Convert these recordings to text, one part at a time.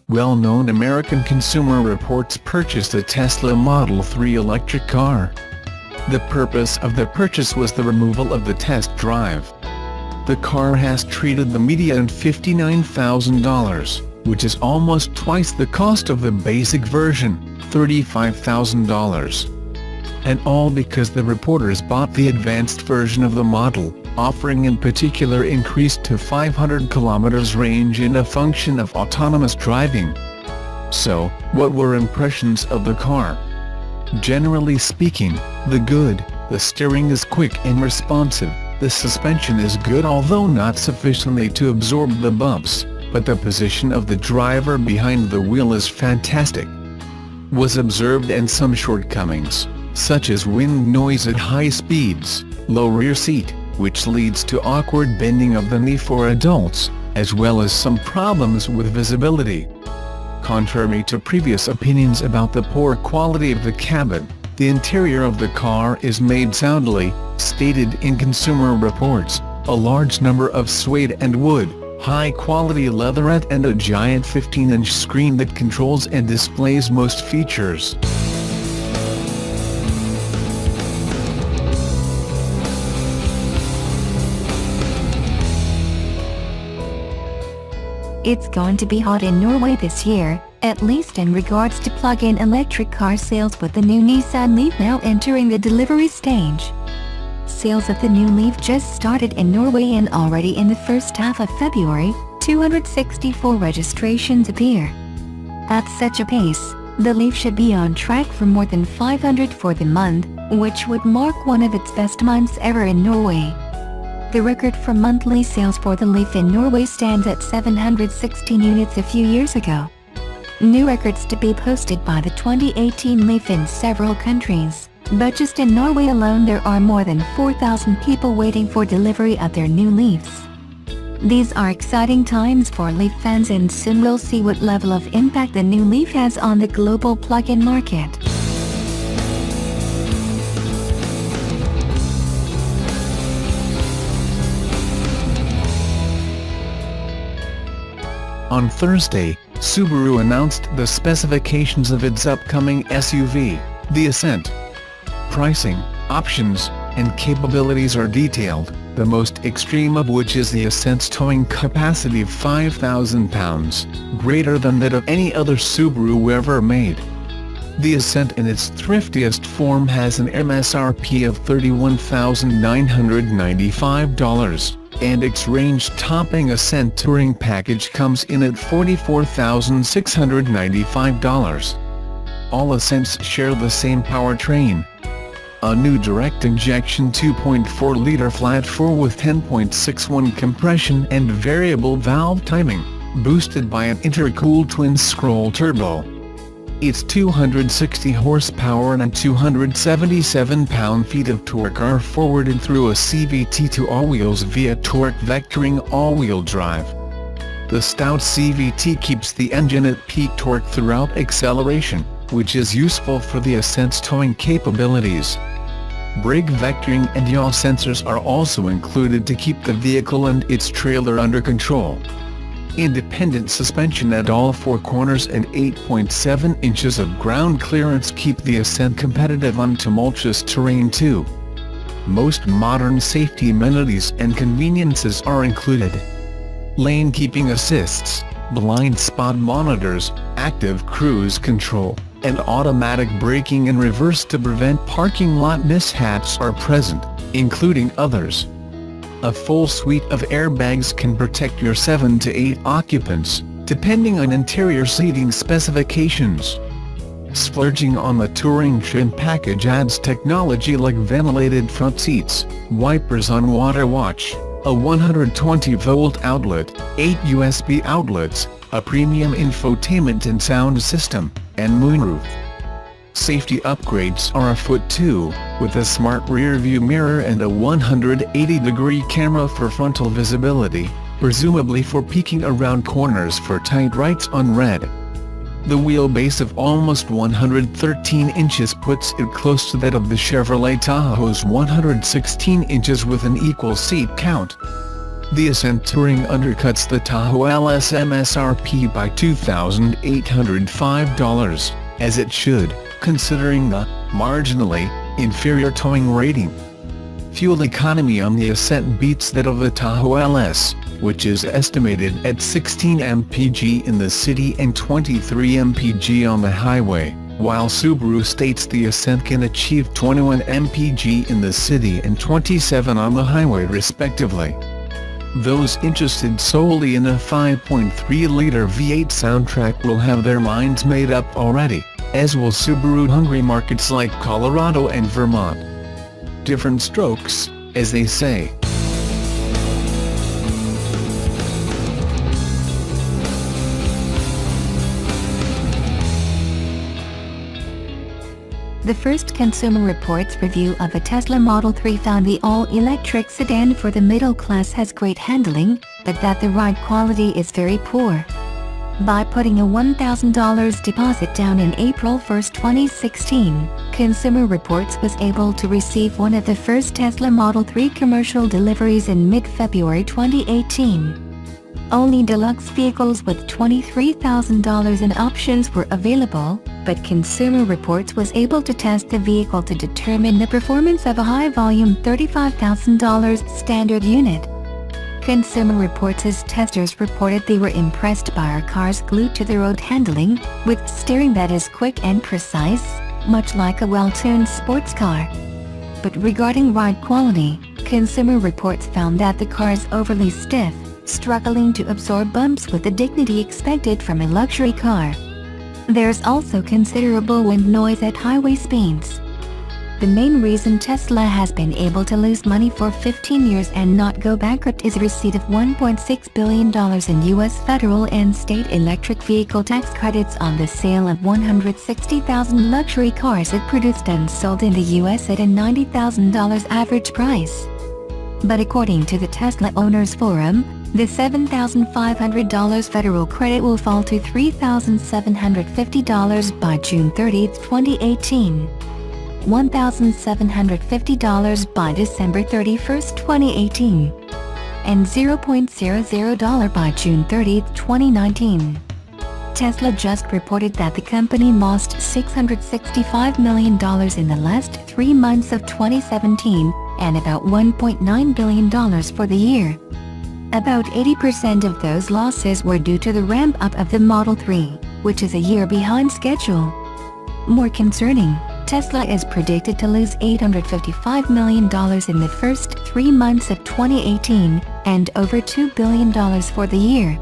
well-known American Consumer Reports purchased a Tesla Model 3 electric car. The purpose of the purchase was the removal of the test drive. The car has treated the media at $59,000, which is almost twice the cost of the basic version, $35,000. And all because the reporters bought the advanced version of the model, offering in particular increased to 500 km range and a function of autonomous driving. So, what were impressions of the car? Generally speaking, the steering is quick and responsive, the suspension is good although not sufficiently to absorb the bumps, but the position of the driver behind the wheel is fantastic. Was observed and some shortcomings, such as wind noise at high speeds, low rear seat, which leads to awkward bending of the knee for adults, as well as some problems with visibility. Contrary to previous opinions about the poor quality of the cabin, the interior of the car is made soundly, stated in Consumer Reports, a large number of suede and wood, high-quality leatherette and a giant 15-inch screen that controls and displays most features. It's going to be hot in Norway this year, at least in regards to plug-in electric car sales, with the new Nissan Leaf now entering the delivery stage. Sales of the new Leaf just started in Norway, and already in the first half of February, 264 registrations appear. At such a pace, the Leaf should be on track for more than 500 for the month, which would mark one of its best months ever in Norway. The record for monthly sales for the Leaf in Norway stands at 716 units a few years ago. New records to be posted by the 2018 Leaf in several countries, but just in Norway alone there are more than 4,000 people waiting for delivery of their new Leafs. These are exciting times for Leaf fans, and soon we'll see what level of impact the new Leaf has on the global plug-in market. On Thursday, Subaru announced the specifications of its upcoming SUV, the Ascent. Pricing, options, and capabilities are detailed, the most extreme of which is the Ascent's towing capacity of 5,000 pounds, greater than that of any other Subaru ever made. The Ascent in its thriftiest form has an MSRP of $31,995. And its range-topping Ascent Touring package comes in at $44,695. All Ascents share the same powertrain. A new direct-injection 2.4-liter flat-4 with 10.61 compression and variable valve timing, boosted by an intercooled twin-scroll turbo. Its 260 horsepower and 277 pound-feet of torque are forwarded through a CVT to all-wheels via torque vectoring all-wheel drive. The stout CVT keeps the engine at peak torque throughout acceleration, which is useful for the Ascent's towing capabilities. Brake vectoring and yaw sensors are also included to keep the vehicle and its trailer under control. Independent suspension at all four corners and 8.7 inches of ground clearance keep the Ascent competitive on tumultuous terrain too. Most modern safety amenities and conveniences are included. Lane keeping assists, blind spot monitors, active cruise control, and automatic braking and reverse to prevent parking lot mishaps are present, including others. A full suite of airbags can protect your 7 to 8 occupants, depending on interior seating specifications. Splurging on the touring trim package adds technology like ventilated front seats, wipers on water watch, a 120-volt outlet, 8 USB outlets, a premium infotainment and sound system, and moonroof. Safety upgrades are afoot too, with a smart rear-view mirror and a 180-degree camera for frontal visibility, presumably for peeking around corners for tight rights on red. The wheelbase of almost 113 inches puts it close to that of the Chevrolet Tahoe's 116 inches with an equal seat count. The Ascent Touring undercuts the Tahoe LS MSRP by $2,805, as it should, considering the marginally inferior towing rating. Fuel economy on the Ascent beats that of the Tahoe LS, which is estimated at 16 mpg in the city and 23 mpg on the highway, while Subaru states the Ascent can achieve 21 mpg in the city and 27 on the highway respectively. Those interested solely in a 5.3-liter V8 soundtrack will have their minds made up already, as will Subaru-hungry markets like Colorado and Vermont. Different strokes, as they say. The first Consumer Reports review of a Tesla Model 3 found the all-electric sedan for the middle class has great handling, but that the ride quality is very poor. By putting a $1,000 deposit down in April 1, 2016, Consumer Reports was able to receive one of the first Tesla Model 3 commercial deliveries in mid-February 2018. Only deluxe vehicles with $23,000 in options were available, but Consumer Reports was able to test the vehicle to determine the performance of a high-volume $35,000 standard unit. Consumer Reports' testers reported they were impressed by our car's glued-to-the-road handling, with steering that is quick and precise, much like a well-tuned sports car. But regarding ride quality, Consumer Reports found that the car is overly stiff, struggling to absorb bumps with the dignity expected from a luxury car. There's also considerable wind noise at highway speeds. The main reason Tesla has been able to lose money for 15 years and not go bankrupt is a receipt of $1.6 billion in U.S. federal and state electric vehicle tax credits on the sale of 160,000 luxury cars it produced and sold in the U.S. at a $90,000 average price. But according to the Tesla Owners Forum, the $7,500 federal credit will fall to $3,750 by June 30, 2018. $1,750 by December 31, 2018. And $0.00 by June 30, 2019. Tesla just reported that the company lost $665 million in the last 3 months of 2017, and about $1.9 billion for the year. About 80% of those losses were due to the ramp-up of the Model 3, which is a year behind schedule. More concerning, Tesla is predicted to lose $855 million in the first 3 months of 2018, and over $2 billion for the year.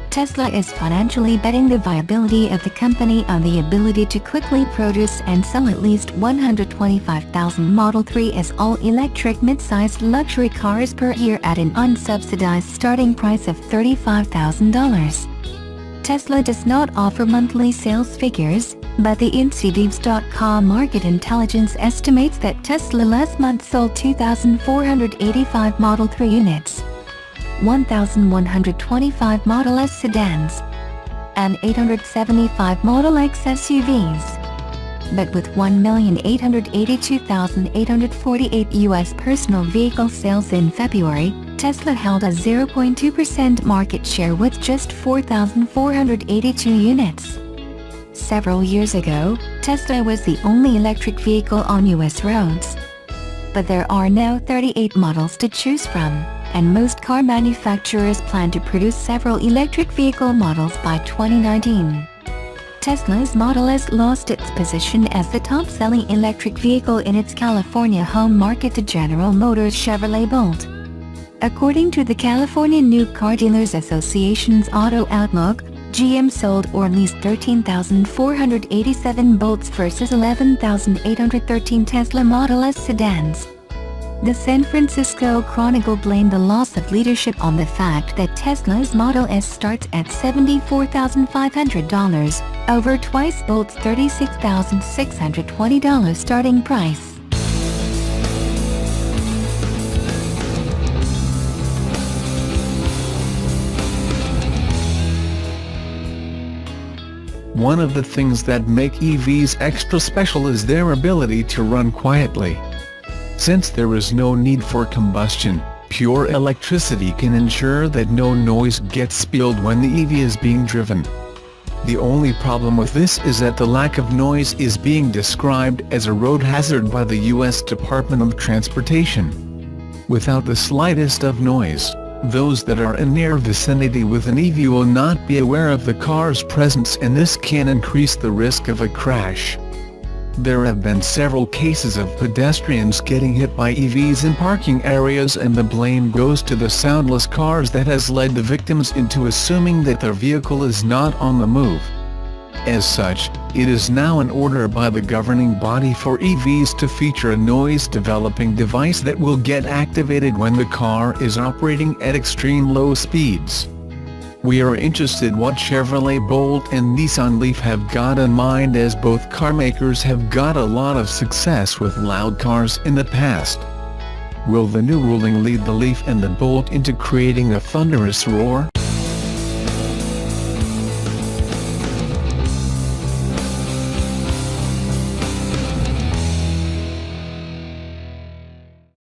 Tesla is financially betting the viability of the company on the ability to quickly produce and sell at least 125,000 Model 3 as all-electric mid-sized luxury cars per year at an unsubsidized starting price of $35,000. Tesla does not offer monthly sales figures, but the Insidevs.com market intelligence estimates that Tesla last month sold 2,485 Model 3 units, 1,125 Model S sedans, and 875 Model X SUVs. But with 1,882,848 U.S. personal vehicle sales in February, Tesla held a 0.2% market share with just 4,482 units. Several years ago, Tesla was the only electric vehicle on U.S. roads. But there are now 38 models to choose from, and most car manufacturers plan to produce several electric vehicle models by 2019. Tesla's Model S lost its position as the top-selling electric vehicle in its California home market to General Motors' Chevrolet Bolt. According to the California New Car Dealers Association's Auto Outlook, GM sold or leased 13,487 Bolts versus 11,813 Tesla Model S sedans. The San Francisco Chronicle blamed the loss of leadership on the fact that Tesla's Model S starts at $74,500, over twice Bolt's $36,620 starting price. One of the things that make EVs extra special is their ability to run quietly. Since there is no need for combustion, Pure electricity can ensure that no noise gets spilled when the EV is being driven. The only problem with this is that the lack of noise is being described as a road hazard by the U.S. Department of Transportation. Without the slightest of noise, those that are in near vicinity with an EV will not be aware of the car's presence, and this can increase the risk of a crash. There have been several cases of pedestrians getting hit by EVs in parking areas, and the blame goes to the soundless cars that has led the victims into assuming that their vehicle is not on the move. As such, it is now an order by the governing body for EVs to feature a noise-developing device that will get activated when the car is operating at extreme low speeds. We are interested what Chevrolet Bolt and Nissan Leaf have got in mind, as both carmakers have got a lot of success with loud cars in the past. Will the new ruling lead the Leaf and the Bolt into creating a thunderous roar?